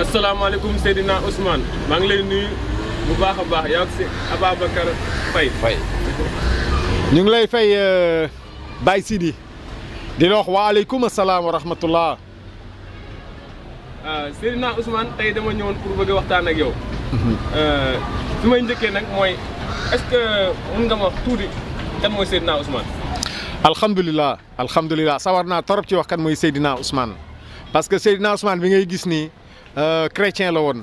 asalaamaaleykum Seydina Ousmane maa ngi lay nuyu bu baax a baax yaa ngi si Ababacar Faye. ñu ngi lay fay Baye Sidi di la wax waaleykum asalaam wa rahmatullah. Seydina Ousmane tey dama ñëwoon pour bëgg a waxtaan ak yow. fi may njëkkee nag mooy est-ce que mën nga ma wax tuuti kan mooy Seydina Ousmane. alhamdulilah sawar naa torop ci wax kan mooy Seydina Ousmane parce que Seydina Ousmane bi ngay gis nii chrétien la woon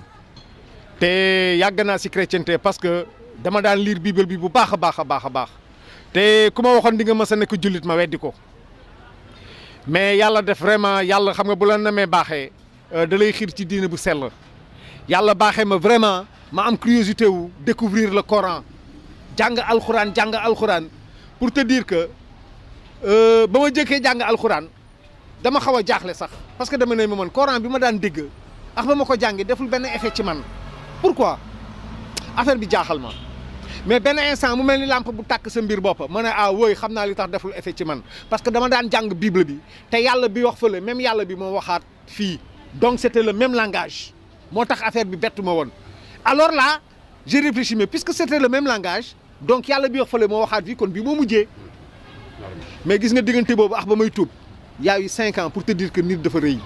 te yàgg naa si chrétienté parce que dama daan lire bible bi bu baax a baax te ku ma waxoon di nga mës a nekk jullit ma weddi ko mais yàlla def vraiment yàlla xam nga bu la namee baaxee da lay xiir ci diine bu sell yàlla baaxee ma vraiment ma am curiosité wu découvrir le Coran jàng alxuraan pour te dire que ba ma jëkkee jàng alxuraan dama xaw a jaaxle sax parce que dama ne ma man Coran bi ma daan dégg ak ba ma ko jàngee deful benn effet ci man pourquoi affaire bi jaaxal ma mais benn instant mu mel ni lampe bu tàkk sa mbir bopp ma ne wooy xam naa li tax deful effet ci man parce que dama daan jàng bible bi te yàlla bi wax fële même yàlla bi moo waxaat fii donc c'était le même langage moo tax affaire bi bettu ma woon alors là j'ai réfléchi mais puisque c'était le même langage donc yàlla bi wax fële moo waxaat fii kon bii moo mujjee mais gis nga diggante boobu ba may tuub y a eu 5 ans pour te dire que nit dafa rëy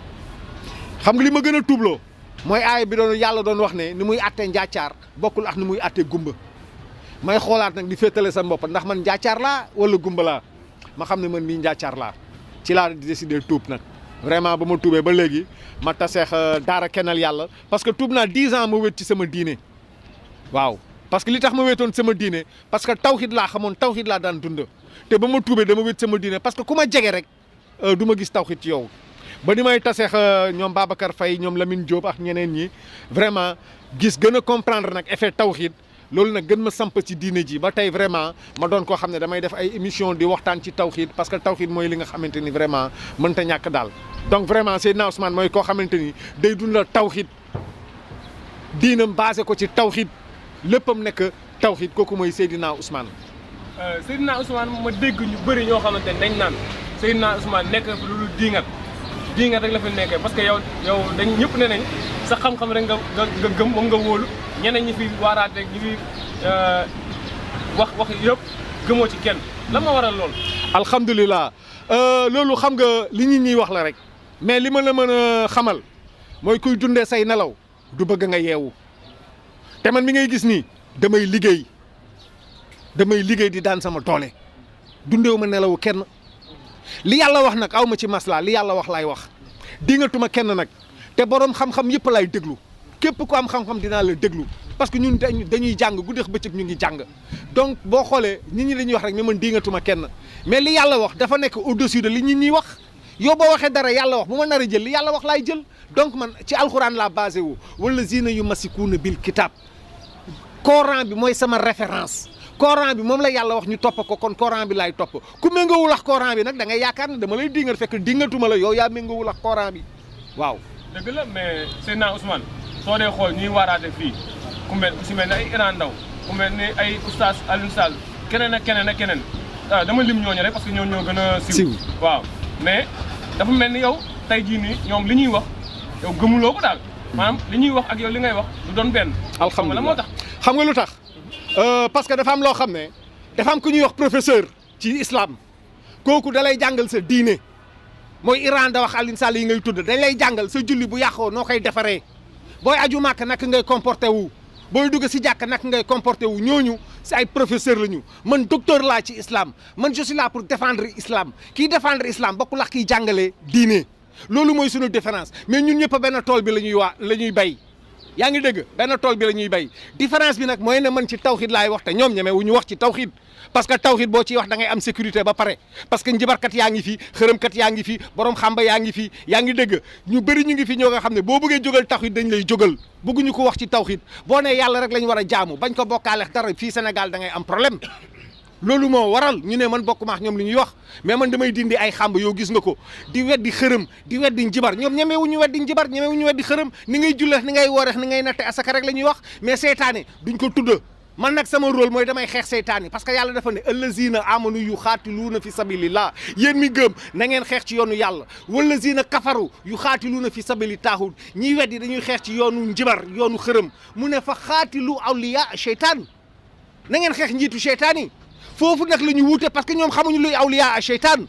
xam nga li ma gën a tuubloo mooy aaya bi doon yàlla doon wax ne ni muy àttee njaacaar bokkul ak ni muy àttee gumba may xoolaat nag di féetale sa bopp ndax man njaacaar laa wala gumba laa ma xam ne man mii njaacaar laa ci laa décidé tuub nag vraiment ba ma tuubee ba léegi ma taseex daara kennal yàlla parce que tuub naa 10 ans ma wét ci sama diine waaw parce que li tax ma wéetoon sama diine parce que tawhid laa xamoon tawhid laa daan dund te ba ma tuubee dama wét sama diine parce que ku ma jege rek du ma gis tawhid ci yow ba ni may taseex ñoom Babacar Faye ñoom Lamine Diop ak ñeneen ñi vraiment gis gën a comprendre nag effet tawhid loolu nag gën ma samp ci diine ji ba tey vraiment ma doon koo xam ne damay def ay émission di waxtaan ci tawhid parce que tawhid mooy li nga xamante ni vraiment mënta ñàkk daal donc vraiment Seydina Ousmane mooy koo xamante ni day dundal tawhid diinam basé ko ci tawhid léppam nekk tawhid kooku mooy Seydina Ousmane. Seydina Ousmane ma dégg ñu bëri ñoo xamante ne dañ naan Seydina Ousmane nekk lu diingat rek la fi nekkee parce que yow dañ ñëpp ne nañ sa xam-xam rek nga gëm moom nga wóolu ñeneen ñi fi waaraate ñi fi wax yëpp gëmoo ci kenn lan ma waral lool. alhamdulilah loolu xam nga li nit ñi wax la rek mais li ma la mën a xamal mooy kuy dundee say nelaw du bëgg nga yeewu te man mi ngay gis nii damay liggéey di daan sama toole dundeewu ma nelawu kenn li yàlla wax nag aw ma ci masla li yàlla wax laay wax dingatuma kenn nag te borom xam-xam yëpp lay déglu képp ku am xam-xam dinaa la déglu parce que ñun dañuy jàng guddeex bëccëg ñu ngi jàng donc boo xoolee nit ñi dañuy wax rek mais man dingatuma kenn mais li yàlla wax dafa nekk au-dessus de li nit ñi wax yow boo waxee dara yàlla wax bu ma nar a jël li yàlla wax laay jël donc man ci alxuraan laa basé wu wala zina yu masikuuna bil kitab Coran bi mooy sama référence Coran bi moom la yàlla wax ñu topp ko kon Coran bi laay topp ku méngoowul ak Coran bi nag da ngay yaakaar ne dama lay dingal fekk dingatuma la yow yaa méngoowul ak Coran bi waaw. dëgg la mais Seydina Ousmane soo dee xool ñuy waaraate fii ku si mel ne ay Iran Ndaw ku mel ne ay oustaz Alioune Sall keneen ak keneen dama lim ñooñu rek parce que ñooñu ñoo gën a siiw waaw mais dafa mel ni yow tey jii nii ñoom li ñuy wax yow gëmuloo ko daal maanaam li ñuy wax ak yow li ngay wax du doon benn. alhamdulilah moo tax xam nga lu tax parce que dafa am loo xam ne dafa am ku ñuy wax professeur ci islam kooku da lay jàngal sa diine mooy Iran da wax Alioune Sall yi ngay tudd dañ lay jàngal sa julli bu yàqoo noo koy defaree booy aju màkk naka ngay comporté wu booy dugg si jàkk naka ngay comporté wu ñooñu si ay professeur la ñu man docteur laa ci islam man je suis là pour défendre islam kii défendre islam bokkul ak kiy jàngalee diine loolu mooy suñu différence mais ñun ñëpp benn tool bi la ñuy bay yaa ngi dégg benn tool bi la ñuy bay différence bi nag mooy ne man ci tawhid laay wax te ñoom ñeme wu ñu wax ci tawhid parce que tawhid boo ciy wax da ngay am sécurité ba pare parce que njibarkat yaa ngi fi xërëmkat yaa ngi fi borom xamba yaa ngi fi yaa ngi dégg ñu bëri ñu ngi fi ñoo nga xam ne boo bëggee jógal tawhid dañ lay jógal bëgguñu ko wax ci tawhid boo nee yàlla rek la ñu war a jaamu bañ ko bokkaaleex dara fii Sénégal da ngay am problème loolu moo waral ñu ne man bokk maax ñoom li ñuy wax mais man damay dindi ay xàmb yow gis nga ko di weddi xërëm di weddi njibar ñoom ñemewuñu weddi njibar ñemewuñu weddi xërëm ni ngay julleex ni ngay wooreex ni ngay natte asaka rek la ñuy wax mais seytaane duñ ko tudd man nag sama rôle mooy damay xeex seytaan yi parce que yàlla dafa ne allazina amanu yuxaatiluuna fi sabilillah yéen mi gëm na ngeen xeex ci yoonu yàlla wallazina kafaru yuxaatiluuna fi sabili taaxut ñiy weddi dañuy xeex ci yoonu njibar yoonu xërëm mu ne fa xaatilu awliya seytaan na ngeen xeex njiitu seytaan yi foofu nag la ñu wuute parce que ñoom xamuñu luy awliya seytaan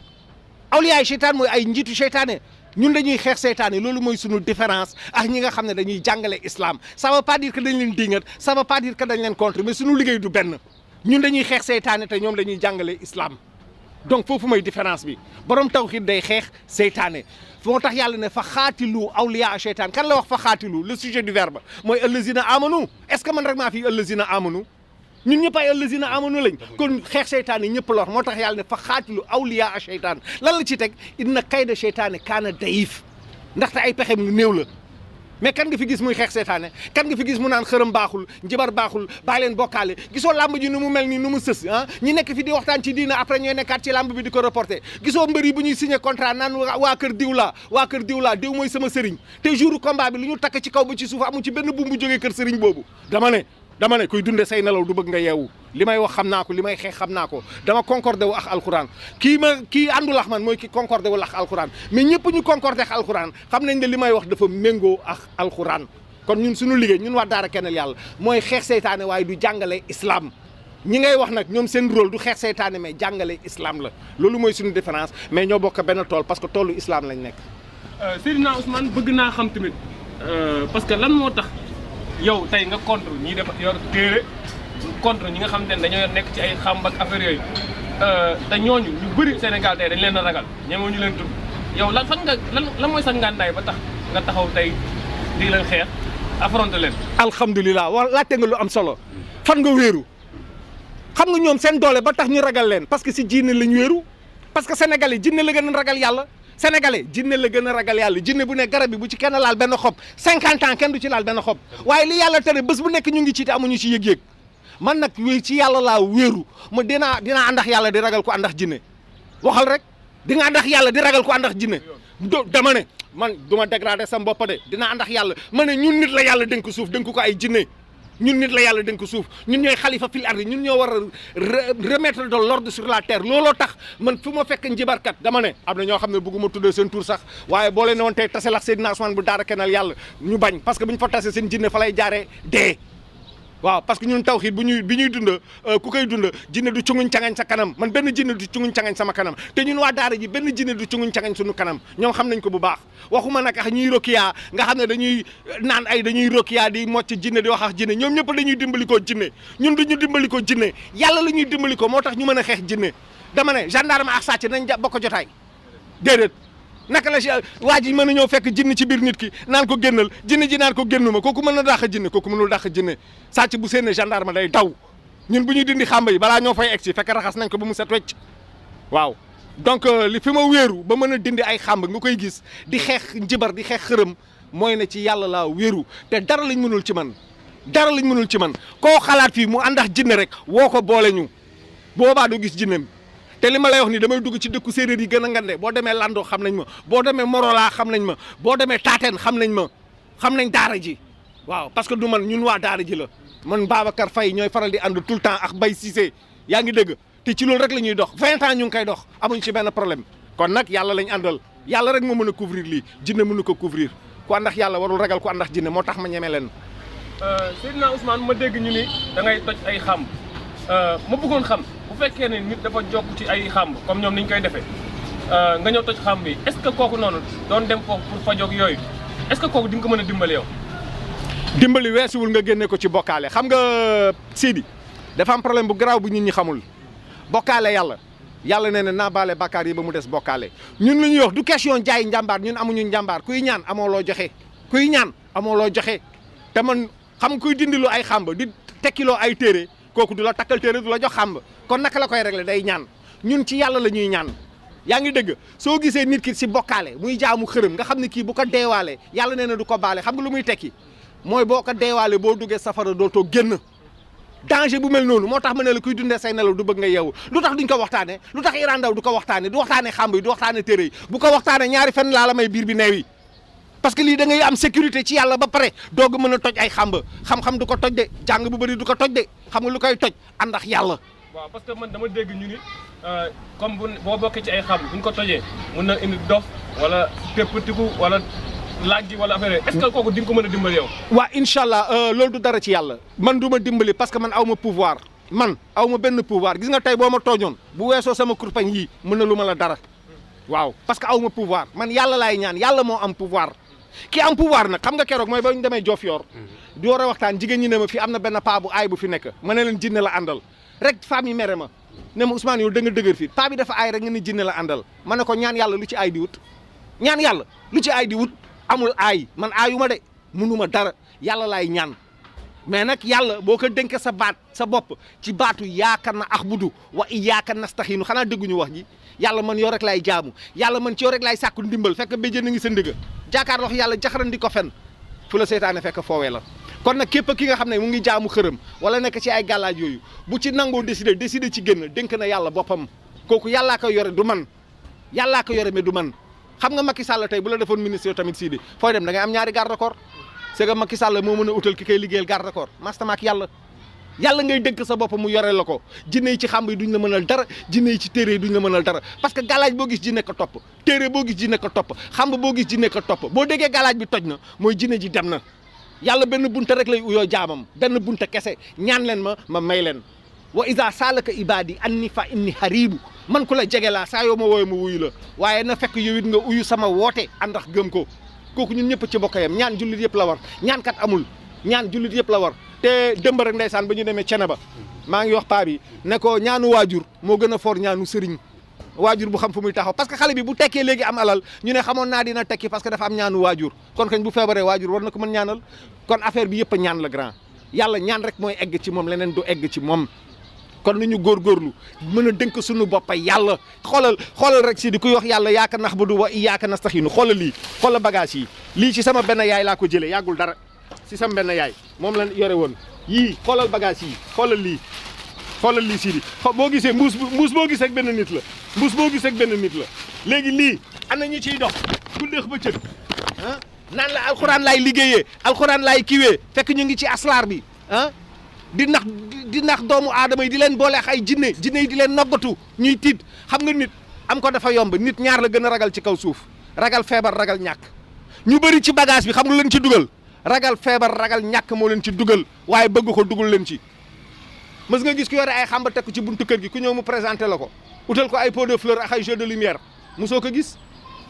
awliya seytaan mooy ay njiitu seytaane ñun dañuy xeex seytaane loolu mooy sunu différence ak ñi nga xam ne dañuy jàngale islam ça veut pas dire que dañ leen dingat ça veut pas dire que dañ leen contre mais sunu liggéey du benn ñun dañuy xeex seytaane te ñoom dañuy jàngale islam donc foofu mooy différence bi borom tawhid day xeex seytaane moo tax yàlla ne fa xaatilu awliya seytaan kan la wax fa xaatilu le sujet du verbe mooy allazina amanu est-ce que man rek maa fi allazina amanu ñun ñëpp ay allazina amanu lañ kon xeex seytaan yi ñëpp la wax moo tax yàlla ne fa xaatilu awliya a seytaan lan la ci teg inna kayda seytaane kaana daif ndaxte ay pexem lu néew la mais kan nga fi gis muy xeex seytaane kan nga fi gis mu naan xërëm baaxul njibar baaxul bàyyi leen bokkaale gisoo làmb ji nu mu mel ni nu mu sës ah ñi nekk fi di waxtaan ci diina après ñooy nekkaat ci làmb bi di ko reporté gisoo mbër yi bu ñuy signé contrat naan waa kër diw laa diw mooy sama sëriñ te jour combat bi lu ñu takk ci kaw ba ci suuf amu ci benn buum bu jógee kër sëriñ boobu dama ne kuy dunde say nelaw du bëgg nga yeewu li may wax xam naa ko li may xeex xam naa ko dama concordé wu ak alxuraan kii àndul ak man mooy ki concordé wu ak alxuraan mais ñëpp ñu concordé ak alxuraan xam nañ ne li may wax dafa méngoo ak alxuraan kon ñun suñu liggéey ñun waa Daara Kennel Yàlla mooy xeex seytaane waaye du jàngale islam ñi ngay wax nag ñoom seen rôle du xeex seytaane mais jàngale islam la loolu mooy suñu différence mais ñoo bokk benn tool parce que toolu islam lañ nekk. Seydina Ousmane bëgg naa xam tamit parce que lan moo tax. yow tey nga contre ñi def yor téere contre ñi nga xam ne dañoo nekk ci ay xàmb ak affaire yooyu te ñooñu ñu bëri Sénégal tey dañ leen a ragal ñemoo ñu leen tudd yow lan fan nga lan mooy sa ngàndaay ba tax nga taxaw tey di leen xeex affronter leen. alhamdulilah wa laajte nga lu am solo fan nga wéeru xam nga ñoom seen doole ba tax ñu ragal leen parce que si jinne lañ wéeru parce que sénégalais jinne la gën a ragal yàlla. sénégalais jinne la gën a ragal yàlla jinne bu ne garab bi bu ci kenn laal benn xob 50 ans kenn du ci laal benn xob waaye li yàlla tere bés bu nekk ñu ngi ci te amuñu ci yëg-yëg man nag ci yàlla laa wéeru ma dinaa àndax yàlla di ragal ko àndax jinne waxal rek di nga àndax yàlla di ragal ko àndax jinne dama ne man du ma dégradé sa bopp de dina àndax yàlla ma ne ñun nit la yàlla dénk suuf dénk ko ay jinne ñun nit la yàlla dénk ñun ñooy xalifa fil ardi ñun ñoo war a remettre de l'ordre sur la terre looloo tax man fu ma fekk njibarkat dama ne am na ñoo xam ne bëgguma tuddee seen tur sax waaye boo leen ne woon tey tase lax Seydina Ousmane bu Daara Kennel Yàlla ñu bañ parce que bu ñu fa tase seen jinne fa lay jaaree dee waaw parce que ñun tawxiid bi ñuy dund ku koy dund jinne du cunguñ cangañ sa kanam man benn jinne du cunguñ cangañ sama kanam te ñun waa daara ji benn jinne du cunguñ cangañ suñu kanam ñoom xam nañ ko bu baax waxuma nag ak ñuy rokiya nga xam ne dañuy naan dañuy rokiya di mocc jinne di wax ak jinne ñoom ñëpp dañuy dimbali ko jinne ñun du ñu dimbali ko jinne yàlla la ñuy dimbali ko moo tax ñu mën a xeex jinne dama ne gendarme ak sàcc nañ bokk jotaay déedéet naka la waa ji mën a ñëw fekk jinne ci biir nit ki naan ko génnal jinne ji naan ko génnuma kooku mën na dàq jinne kooku mënul dàq jinne sàcc bu seene gendarme day daw ñun bu ñuy dindi xàmba yi balaa ñoo fay egg si fekk raxas nañ ko ba mu set wecc waaw donc li fi ma wéeru ba mën a dindi ay xàmb nga koy gis di xeex njibar di xeex xërëm mooy ne ci yàlla laa wéeru te dara lañ mënul ci man koo xalaat fii mu àndax jinne rek woo ko boole ñu boobaa du gis jinne te li ma lay wax ni damay dugg ci dëkku séeréer yi gën a ngande boo demee Lando xam nañ ma boo demee Morola xam nañ ma boo demee Tateen xam nañ daara ji waaw parce que du man ñun waa daara ji la man Babacar Faye ñooy faral di ànd tout le temps ak Baye Cissé yaa ngi dégg te ci loolu rek la ñuy dox 20 ans ñu ngi koy dox amuñ ci benn problème kon nag yàlla lañ àndal yàlla rek moo mën a couvrir lii jinne mënu ko couvrir ku àndax yàlla warul ragal ku àndax jinne moo tax ma ñeme leen. Seydina Ousmane ma dégg ñu ni da ngay toj ay xàmb ma bëggoon xam bu fekkee ne nit dafa jokk ci ay xàmb comme ñoom niñ koy defee nga ñëw toj xàmb yi est-ce que kooku noonu doon dem foofu pour fajoog yooyu est-ce que kooku di nga ko mën a dimbali yow. dimbali weesuwul nga génne ko ci bokkaale xam nga Sidi dafa am problème bu garaaw bu nit ñi xamul bokkaale yàlla nee na naa baale bàkkaar yi ba mu des bokkaale ñun lu ñuy wax du question jaay njàmbaar ñun amuñu njàmbaar kuy ñaan amoo loo joxe te man xam kuy dindiloo ay xàmb di tekkiloo ay téere kooku du la takkal téere du la jox xàmb kon naka la koy régler day ñaan ñun ci yàlla la ñuy ñaan yaa ngi dégg soo gisee nit ki si bokkaale muy jaamu xërëm nga xam ne kii bu ko deewaalee yàlla nee na du ko baale xam nga lu muy tekki mooy boo ko deewaalee boo duggee safara dootoo génn danger bu mel noonu moo tax ma ne la kuy dundee say nelaw du bëgg nga yeewu lu tax duñ ko waxtaane lu tax Iran Ndaw du ko waxtaane du waxtaane xàmb yi du waxtaane téere yi bu ko waxtaane ñaari fen laa la may biir bi neew yi parce que lii da ngay am sécurité ci yàlla ba pare doog a mën a toj ay xamba xam-xam du ko toj de jàng bu bëri du ko toj de xam nga lu koy toj àndax yàlla. waaw parce que man dama dégg ñu ni comme boo bokkee ci ay xam bu ñu ko tojee mun na indi dof wala téppatiku wala laaj gi wala affaire est-ce que kooku di nga ko mën a dimbali yow. waa incha allah loolu du dara ci yàlla man du ma dimbali parce que man aw ma pouvoir man aw ma benn pouvoir gis nga tey boo ma tooñoon bu weesoo sama kurpañ yii mën na lu ma la dara waaw parce que aw ma pouvoir man yàlla laay ñaan yàlla moo am pouvoir. ki am pouvoir nag xam nga keroog mooy ba ñu demee Diofior di war a waxtaan jigéen ñi ne ma fii am na benn paa bu aay bu fi nekk ma ne leen jinne la àndal rek femme yi mere ma ne ma Ousmane yow da nga dëgër fii paa bi dafa aay rek nga ni jinne la àndal ma ne ko ñaan yàlla lu ci aay di wut ñaan yàlla lu ci aay di wut amul aay man aayu ma de mënuma dara yàlla laay ñaan mais nag yàlla boo ko dénkee sa baat sa bopp ci baatu yaakaar na axbudu wa iyaaka nastaxiinu xanaa dégguñu wax ji yàlla man yow rek laay jaamu yàlla man ci yow rek laay sàkku ndimbal fekk béjjën a ngi sa ndigga jaakaarloo yàlla jaxaran di ko fen fu la seytaane fekk foowee la kon nag képp ki nga xam ne mu ngi jaamu xërëm wala nekk ci ay gàllaaj yooyu bu ci nangoo décider ci génn dénk na yàlla boppam kooku yàllaa ko yore du man yàllaa ko yore mais du man xam nga Macky Sall tey bu la defoon ministre yow tamit Sidi fooy dem da ngay am ñaari garde corps c'est que Macky Sall moo mën a utal ki koy liggéeyal garde corps mastamaak yàlla ngay dénk sa bopp mu yore la ko jinne yi ci xàmb yi duñ la mënal dara jinne yi ci téere yi duñ la mënal dara parce que galaaj boo gis jinne ko topp téere boo gis jinne ko topp xàmb boo gis jinne ko topp boo déggee galaaj bi toj na mooy jinne ji dem na yàlla benn bunta rek lay uyoo jaamam benn bunta kese ñaan leen ma may leen wa iza salaka ibadi anni fa inni haribu man ku la jege laa saa yoo ma wooye ma wuyu la waaye na fekk yow it nga uyu sama woote àndax gëm ko kooku ñun ñëpp ci bokk yam ñaan jullit yëpp la war ñaan kat amul ñaan jullit yëpp la war te dëmb rek ndeysaan ba ñu demee cene ba maa ngi wax paa bi ne ko ñaanu waajur moo gën a foor ñaanu sëriñ waajur bu xam fu muy taxaw parce que xale bi bu tekkee léegi am alal ñu ne xamoon naa dina tekki parce que dafa am ñaanu waajur kon kañ bu feebaree waajur war na ko mën ñaanal kon affaire bi yëpp a ñaan la grand yàlla ñaan rek mooy egg ci moom leneen du egg ci moom kon nañu góorgóorlu mën a dénk suñu boppa yàlla xoolal rek si di kuy wax yàlla yaaka nax bu du wa yaaka nastaxiinu xoolal lii xoolal bagage yi lii ci sama benn yaay laa ko jëlee yàggul dara si sama benn yaay moom la yore woon yii xoolal bagage yi xoolal lii si di boo gisee mbuus boo gis ak benn nit la mbuus boo gis ak benn nit la léegi lii am na ñu ciy dox ku déex ba cëg ah naan la alxuraan laay liggéeyee alxuraan laay kiwee fekk ñu ngi ci aslaar bi ah di nax doomu aadama yi di leen booleex ay jinne yi di leen noggatu ñuy tiit xam nga nit am ko dafa yomb nit ñaar la gën a ragal ci kaw suuf ragal feebar ragal ñàkk ñu bëri ci bagage bi xam nga leen ci dugal ragal feebar ragal ñàkk moo leen ci dugal waaye bëgg ko dugal leen ci mës nga gis ku yore ay xamba teg ko ci buntu kër gi ku ñëw mu présenté la ko utal ko ay pot de fleur ak ay jeu de lumière mosoo ko gis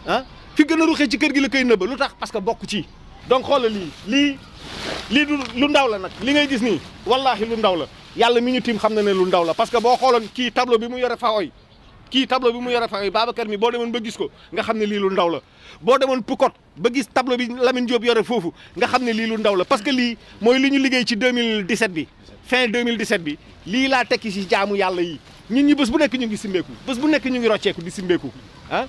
ah fi gën a ruxee ci kër gi la koy nëbba lu tax parce que bokk ci donc xoolal lii du lu ndaw la nag li ngay gis nii wallaahi lu ndaw la yàlla mi ñu tiim xam na ne lu ndaw la parce que boo xooloon kii tableau bi mu yore fa oy Babacar mi boo demoon ba gis ko nga xam ne lii lu ndaw la boo demoon Pukot ba gis tableau bi Lamine Diop yore foofu nga xam ne lii lu ndaw la parce que lii mooy li ñu liggéey ci 2017 bi fin 2017 bi lii laa tekki si jaamu yàlla yi ñun ñi bés bu nekk ñu ngi simbeeku bés bu nekk ñu ngi rocceeku di simbeeku ah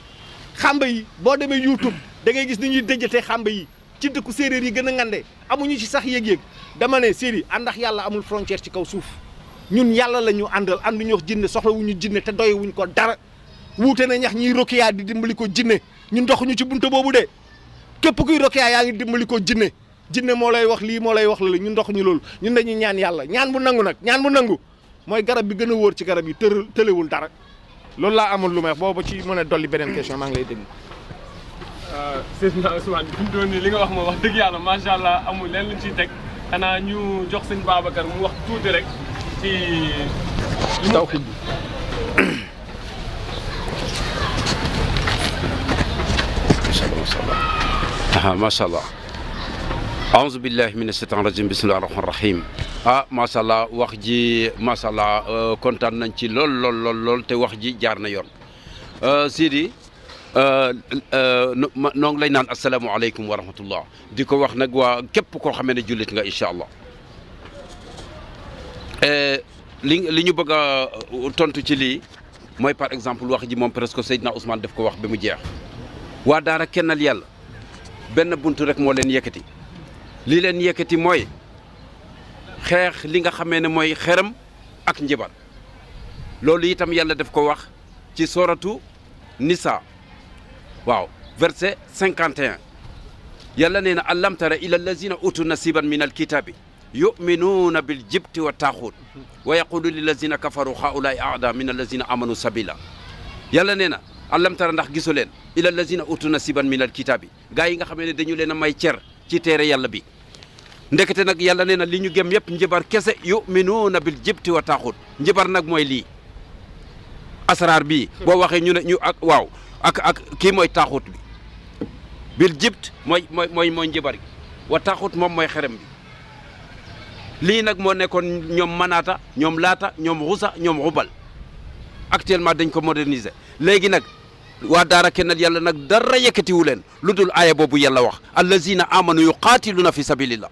xamba yi boo demee YouTube da ngay gis ni ñuy déjjatee xamba yi ci dëkku séeréer yi gën a ngande amuñu ci sax yëg-yëg dama ne séeri àndax yàlla amul frontière ci kaw suuf ñun yàlla la ñu àndal ànduñu wax jinne soxlawuñu jinne te doyewuñ ko dara wuute na ñax ñiy rokiyaa di dimbali ko jinne ñun doxuñu ci bunte boobu de képp kuy rokiyaa yaa ngi dimbali ko jinne moo lay wax lii moo lay wax la ñun doxuñu loolu ñun dañuy ñaan yàlla ñaan bu nangu nag ñaan bu nangu mooy garab bi gën a wóor ci garab yi tëlewul dara loolu laa amoon lu may wax boobu ci mën a dolli beneen question maa ngi lay dégg. Seydina Ousmane fi mu doon nii li nga wax moom wax dëgg yàlla macha allah amul leen luñ ciy teg xanaa ñu jox sëñ Babacar mu wax tuuti rek ci. tawhid bi. macha allah. aouzu billahi mina shaytaan rajim bismillahi rahmaani rahim. macha allah wax ji macha allah kontaan nañ ci lool te wax ji jaar na yoon. Sidi. noo ngi lay naan asalaamaaleykum wa rahmatullah di ko wax nag waa képp koo xamee ne jullit nga incha allah li ñu bëgg a tontu ci lii mooy par exemple wax ji moom presque Seydina Ousmane daf ko wax ba mu jeex waa daara kennal yàlla benn buntu rek moo leen yëkkati li leen yëkkati mooy xeex li nga xamee ne mooy xeram ak njibar loolu itam yàlla daf ko wax ci soratu Nisa waaw verset 51 yàlla nee na alam tara ila allazina utu nasiban min alkitabi yuminuuna bil jibti wa taaxuut wa yaqulu lillazina kafaru haulaai aada min allazina amanu sabila yàlla nee na alam tara ndax gisu leen ila allazina utu nasiban min alkitabi gaa yi nga xamee ne dañu leen a may cer ci téere yàlla bi ndekete nag yàlla nee na li ñu gëm yëpp njibar kese yuminuuna bil jibti wa taaxuut njibar nag mooy lii asraar bii boo waxee ñu ne ñu ak waaw ak kii mooy taaxuut bi bil jibt mooy njibar gi wa taaxuut moom mooy xerem bi lii nag moo nekkoon ñoom manaata ñoom laata ñoom xusa ñoom xubal actuellement dañ ko moderniser léegi nag waa daara kennal yàlla nag dara yëkkatiwu leen lu dul aaya boobu yàlla wax allazina amanu yuqatiluna fi sabilillah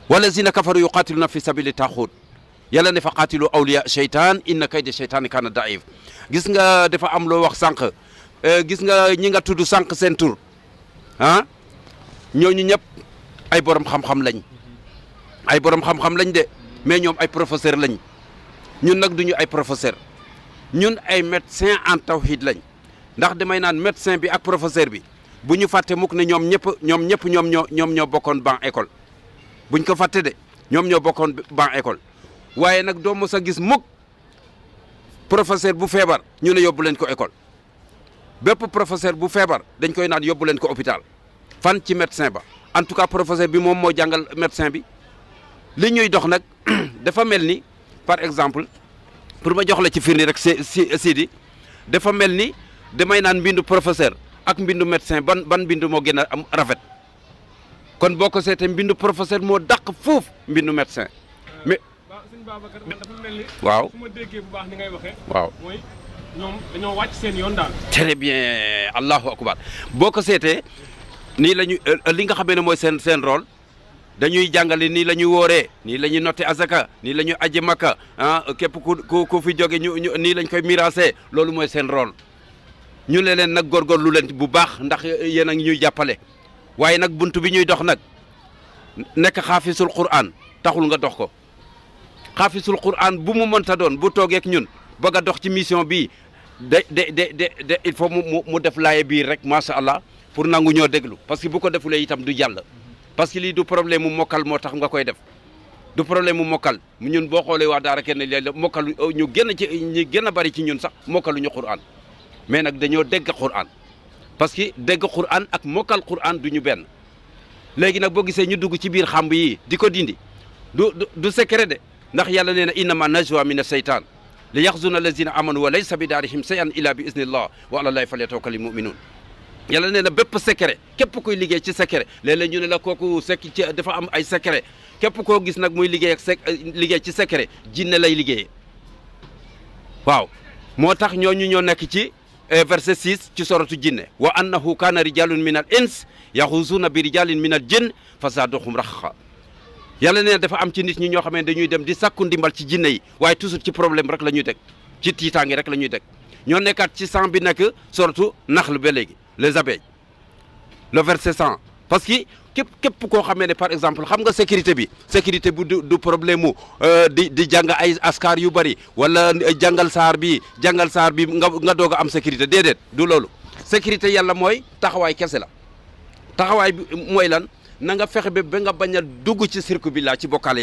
walazina kafaru yuqatiluna fi sabili taaxuut yàlla ne fa qaatilu awliya cheytaan inna kayda cheytaani kaana daif gis nga dafa am loo wax sànq gis nga ñi nga tudd sànq seen tur ah ñooñu ñëpp ay borom xam-xam lañ ay borom xam-xam lañ de mais ñoom ay professeur lañ ñun nag duñu ay professeur ñun ay médecin en tawhid lañ ndax damay naan médecin bi ak professeur bi bu ñu fàtte mukk ne ñoom ñëpp ñoom ñoo bokkoon ban école buñ ko fàtte de ñoom ñoo bokkoon ban école waaye nag doo mos a gis mukk professeur bu feebar ñu ne yóbbu leen ko école bépp professeur bu feebar dañ koy naan yóbbu leen ko hôpital fan ci médecin ba en tout cas professeur bi moom moo jàngal médecin bi li ñuy dox nag dafa mel ni par exemple pour ma jox la ci firnde rek Sidi dafa mel ni damay naan mbindu professeur ak mbindu médecin ban mbindu moo gën a am rafet kon boo ko seetee mbindu professeur moo dàq foofu mbindu médecin mais sëñ Babacar man dafa mel ni waaw su ma déggee bu baax ni ngay waxee waaw mooy ñoom dañoo wàcc seen yoon daal très bien allahu akbar boo ko seetee nii la ñu li nga xamee ne mooy seen rôle dañuy jàngale nii la ñuy wooree nii la ñuy noté azaka nii la ñuy aji makka ah képp ku fi jóge ñu nii lañ koy miraasee loolu mooy seen rôle ñu ne leen nag góorgóorlu leen bu baax ndax yéen a ngi ñuy jàppale waaye nag buntu bi ñuy dox nag nekk xaafisul Qur'an taxul nga dox ko xaafisul Qur'an bu mu mënta doon bu toogeek ñun bëgg a dox ci mission bii de il faut mu def laaye biir rek macha allah pour nangu ñoo déglu parce que bu ko defulee itam du jàll. parce que lii du problème mu mokkal moo tax nga koy def du problème mu mokkal ñun boo xoolee waa daara kenn léeg-léeg mokkal ñu gën a bari ci ñun sax mokkaluñu Qur'an mais nag dañoo dégg Qur'an parce que dégg Qur'an ak mokkal Qur'an du ñu benn léegi nag boo gisee ñu dugg ci biir xamb yi di ko dindi du secret de ndax yàlla nee na innama najwa min as-saytaan li yaxzuna allazina amanu wa laysa bi daarihim shay'an illa bi iznillah wa ala llahi falyatawakkalil mu'minun yàlla nee na bépp secret képp kuy liggéey ci secret léeg-léeg ñu ne la kooku dafa am ay secret képp koo gis nag muy liggéey ak liggéey ci secret jinne lay liggéeyee waaw moo tax ñooñu ñoo nekk ci verset 6 ci soratu jinne wa annahu kaana rijalun min al ins yaxuzuuna bi rijalin min al jinn fa zaaduhum raxqa yàlla nee na dafa am ci nit ñi ñoo xam ne dañuy dem di sàkku ndimbal ci jinne yi waaye toujours ci problème rek la ñuy teg ci tiitaange rek la ñuy teg ñoo nekkaat ci 100 bi nekk soratu naxl ba léegi les abeilles le verset 100 parce que képp koo xamee ne par exemple xam nga sécurité bi du problème mu di jàng ay askar yu bëri wala jàngal saar bi nga doog a am sécurité déedéet du loolu sécurité yàlla mooy taxawaay kese la taxawaay bi mooy lan na nga fexe ba nga bañ a dugg ci cirque bi laa ci bokkaale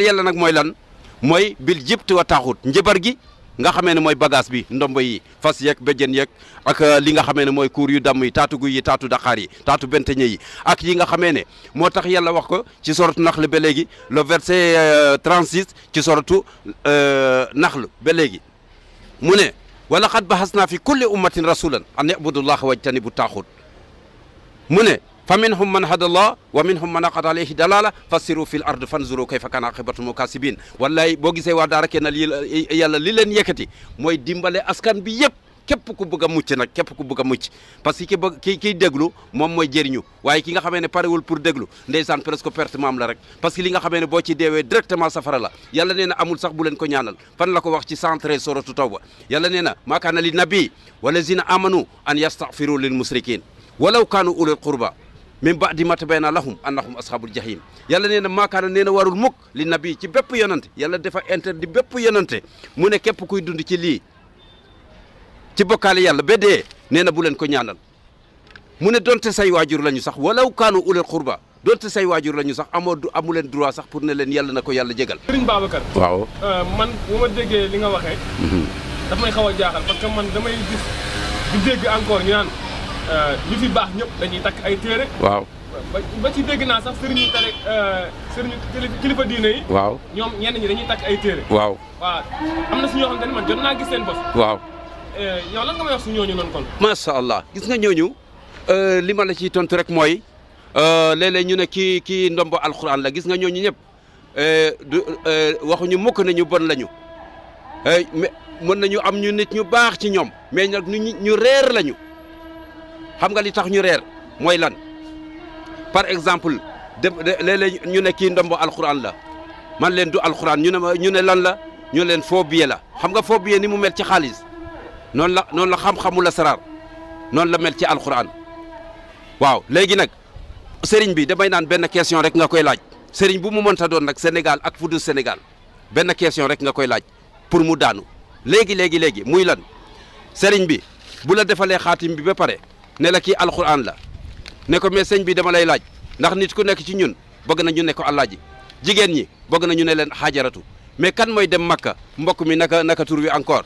yàlla nag mooy lan mooy bil jibti wa taaxut njëbar gi nga xamee ne mooy bagage bi ndombo yi fas yeeg béjjën yeeg ak li nga xamee ne mooy kuur yu damm yi taatu guy yi taatu daqaar yi taatu benteñe yi ak yi nga xamee ne moo tax yàlla wax ko ci soratu naxl ba léegi le verset 36 ci soratu naxl ba léegi mu ne wala xad bahasna fi kulli ummatin rasulan an ibudullaha wajtanibu taaxut mu ne fa minhum man hadallah wa minhum man aqad alayhi dalala fassiru fil ard fanzuru kayfa kana aqibatu mukasibin wallahi boo gisee waa daara kenn yàlla li leen yëkkati mooy dimbale askan bi yëpp képp ku bëgg a mucc nag képp ku bëgg a mucc parce que kiy déglu moom mooy jëriñu waaye ki nga xamee ne parewul pour déglu ndeysaan presque perte maam la rek parce que li nga xamee ne boo ci deewee directement safara la yàlla nee na amul sax bu leen ko ñaanal fan la ko wax ci 113 suratu tawba yàlla nee na maa kaana li nabi walazina amanu an yastaghfiru lil musrikin walaw kaanu ulul qurba min ba'di ma tabayyana lahum annahum ashabul jahim yàlla nee na maakaana nee na warul mukk li nabi ci bépp yonante yàlla dafa interdit bépp yonante mu ne képp kuy dund ci lii ci bokkaale yàlla ba dee nee na bu leen ko ñaanal mu ne donte say waajur lañu sax walaw kaanu ulul qurba donte say waajur lañu sax amu leen droit sax pour ne leen yàlla na ko yàlla jégal. Serigne Babacar. waaw man bu ma déggee li nga waxee. daf may xaw a jaaxal parce que man damay gis di dégg encore ñu naan ñu fi baax ñëpp dañuy takk ay téere. waaw ba ci dégg naa sax sëriñu tare sëriñu kilifa diine yi. waaw ñoom ñenn ñi dañuy takk ay téere. waaw am na si ñoo xamante ne man jot naa gis seen bos. waaw yow lan nga may wax si ñooñu noonu kon. macha allah gis nga ñooñu li ma la ciy tontu rek mooy léeg-léeg ñu ne kii ndombo alxuraan la gis nga ñooñu ñëpp waxuñu mukk ne ñu bon lañu mais mën nañu am ñu nit ñu baax ci ñoom mais nag ñu reer lañu xam nga li tax ñu reer mooy lan par exemple léeg-léeg ñu ne kii ndombo alxuraan la man leen du alxuraan ñu ne lan la ñu leen faux billet la xam nga faux billet ni mu mel ci xaalis noonu la xam-xamu la saraar noonu la mel ci alxuraan waaw léegi nag sëriñ bi damay naan benn question rek nga koy laaj sëriñ bu mu mënta doon nag Sénégal ak fu dul Sénégal benn question rek nga koy laaj pour mu daanu léegi muy lan sëriñ bi bu la defalee xaatim bi ba pare ne la kii alxuraan la ne ko mais sëñ bi dama lay laaj ndax nit ku nekk ci ñun bëgg na ñu ne ko alaaji jigéen ñi bëgg na ñu ne leen xaajaratu mais kan mooy dem Makka mbokk mi naka tur wi encore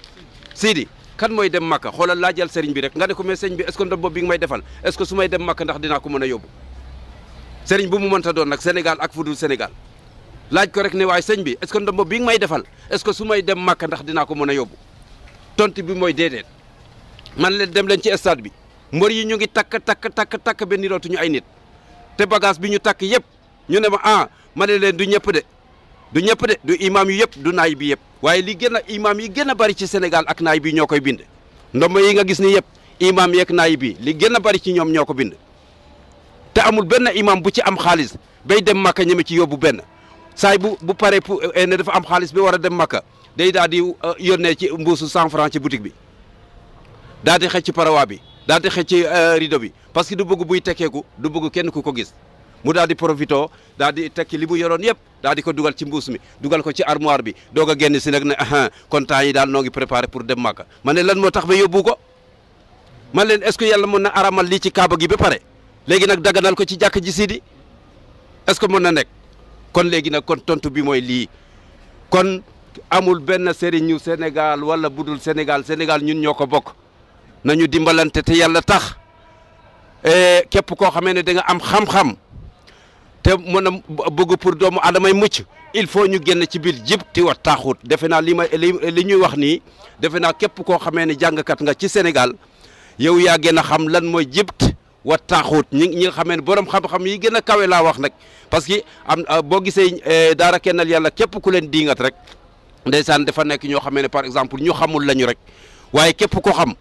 Sidi kan mooy dem Makka xoolal laajal sëriñ bi rek nga ne ko mais sëñ bi est-ce que ndox boobu bi nga may defal est-ce que su may dem Makka ndax dinaa ko mën a yóbbu sëriñ bu mu mënta doon nag Sénégal ak fu dul Sénégal laaj ko rek ne waaye sëñ bi est-ce que ndox boobu bi nga may defal est-ce que su may dem Makka ndax dinaa ko mën a yóbbu tontu bi mooy déedéet man leen dem leen ci stade bi mbër yi ñu ngi takk ba nirootuñu ay nit te bagage bi ñu takk yëpp ñu ne ma ma ne leen du ñëpp de du imam yu yëpp du naay bi yëpp waaye li gën a imam yi gën a bari ci Sénégal ak naay bi ñoo koy bind ndomba yi nga gis ni yëpp imam yeeg naay bi li gën a bari ci ñoom ñoo ko bind te amul benn imam bu ci am xaalis bay dem Makka ñeme ci yóbbu benn saay bu paree pour ne dafa am xaalis bi war a dem Makka day daal di yónnee ci mbuusu 100 francs ci boutique bi daal di xëcc ci parawa bi daal di xëcc ci rideau bi parce que du bëgg buy tekkeeku du bëgg kenn ku ko gis mu daal di profito daal di tekki li mu yoroon yëpp daal di ko dugal ci mbuus mi dugal ko ci armoire bi doog a génn si nag ne kon temps yi daal noo ngi préparé pour dem Makka ma ne lan moo tax ba yóbbu ko man leen est-ce que yàlla mën na aramal lii ci kaaba gi ba pare léegi nag daganal ko ci jàkk ji Sidi est-ce que mën na nekk kon léegi nag kon tontu bi mooy lii kon amul benn sëriñu Sénégal wala budul Sénégal ñun ñoo ko bokk nañu dimbalante te yàlla tax képp koo xamee ne da nga am xam-xam te mën a bëgg pour doomu adamay mucc il faut ñu génn ci biir jibti wa taaxut defe naa li ñuy wax nii defe naa képp koo xamee ne jàngkat nga ci Sénégal yow yaa gën a xam lan mooy jibt wa taaxut ñi nga xamee ne borom xam-xam yi gën a kawe laa wax nag parce que boo gisee daara kennal yàlla képp ku leen diingat rek ndeysaan dafa nekk ñoo xamee ne par exemple ñu xamul lañu rek waaye képp ko xam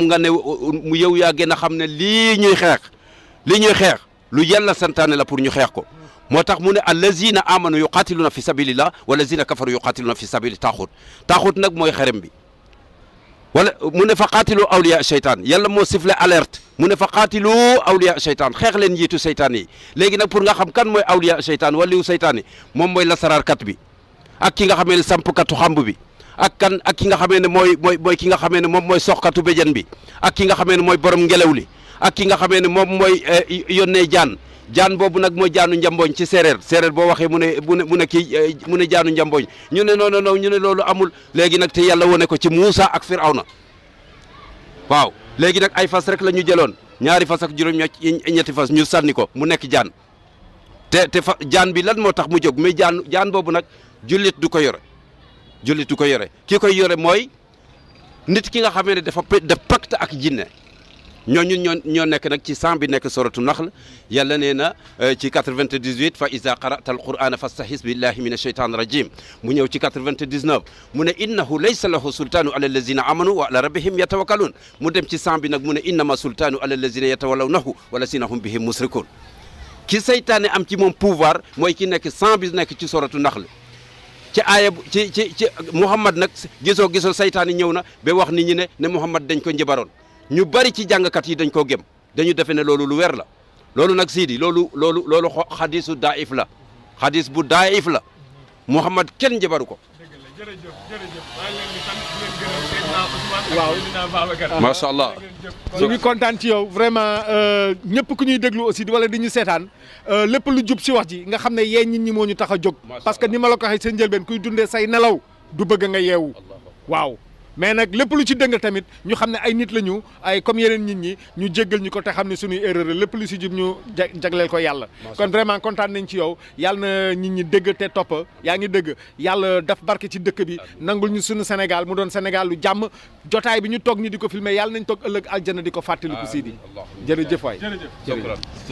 nga ne mu yow yaa gën a xam ne lii ñuy xeex lu yàlla santaane la pour ñu xeex ko moo tax mu ne allazina amanu yuqatiluna fi sabilillah walazina kafaru yuqatiluna fi sabili taaxut nag mooy xerem bi wala mu ne fa qaatilu awliya seytaan yàlla moo sifflé alerte mu ne fa qaatilu awliya seytaan xeex leen njiitu seytaan yi léegi nag pour nga xam kan mooy awliya seytaan waliyu seytaan yi moom mooy lasaraarkat bi ak ki nga xamee ne sampkatu xamb bi ak ki nga xamee ne mooy ki nga xamee ne moom mooy soxkatu béjën bi ak ki nga xamee ne mooy borom ngelaw li ak ki nga xamee ne moom mooy yónnee jaan boobu nag mooy jaanu njambooñ ci séeréer boo waxee mu ne jaanu njambooñ ñu ne non ñu ne loolu amul léegi nag te yàlla wone ko ci Muusa ak Firawna waaw léegi nag ay fas rek la ñu jëloon ñaari fas ak juróom-ñetti fas ñu sànni ko mu nekk jaan te jaan bi lan moo tax mu jóg mais jaan boobu nag jullit du ko yore ki koy yore mooy nit ki nga xamee ne dafa pacte ak jinne ñoo nekk nag ci 100 bi nekk suratu Naxl yàlla nee na ci 98 fa iza qara'ta alqur'ana fastahis billahi min ashaytan rajim mu ñëw ci 99 mu ne innahu laysa lahu sultanu ala allazina amanu wa ala rabbihim yatawakkalun mu dem ci 100 bi nag mu ne innama sultanu ala allazina yatawallawnahu wa lazina hum bihim musrikun ki saytaane am ci moom pouvoir mooy ki nekk 100 bi nekk ci suratu Naxl ci aaya ci Muhammad nag gisoo saytaane ñëw na ba wax nit ñi ne Muhammad dañ ko njëbaroon ñu bari ci jàngkat yi dañ koo gëm dañu defe ne loolu lu wér la loolu nag Sidi loolu xadisu daif la xadis bu daif la Muhammad kenn njëbaru ko. dëgg la jërëjëf maa ngi leen di sant di leen gërëm Seydina Ousmane waaw Seydina Babacar. macha allah. ñu ngi kontaan ci yow vraiment ñëpp ku ñuy déglu aussi wala di ñu seetaan lépp lu jub si wax ji nga xam ne yee nit ñi moo ñu tax a jóg. parce que ni ma la ko waxee seen njëlbeen kuy dundee say nelaw du bëgg nga yeewu. waaw mais nag lépp lu ci dëng tamit ñu xam ne ay nit la ñu ay comme yeneen nit ñi ñu jéggal ñu ko te xam ne suñuy erreur la lépp lu si jub ñu jagleel ko yàlla. kon vraiment kontaan nañ ci yow yàlla na nit ñi dégg te topp yaa ngi dégg yàlla daf barke ci dëkk bi nangul ñu suñu Sénégal mu doon Sénégal lu jàmm jotaay bi ñu toog ni di ko filmer yàlla nañ toog ëllëg aljana di ko fàttaliku Sidi jërëjëf waay jërëjëf.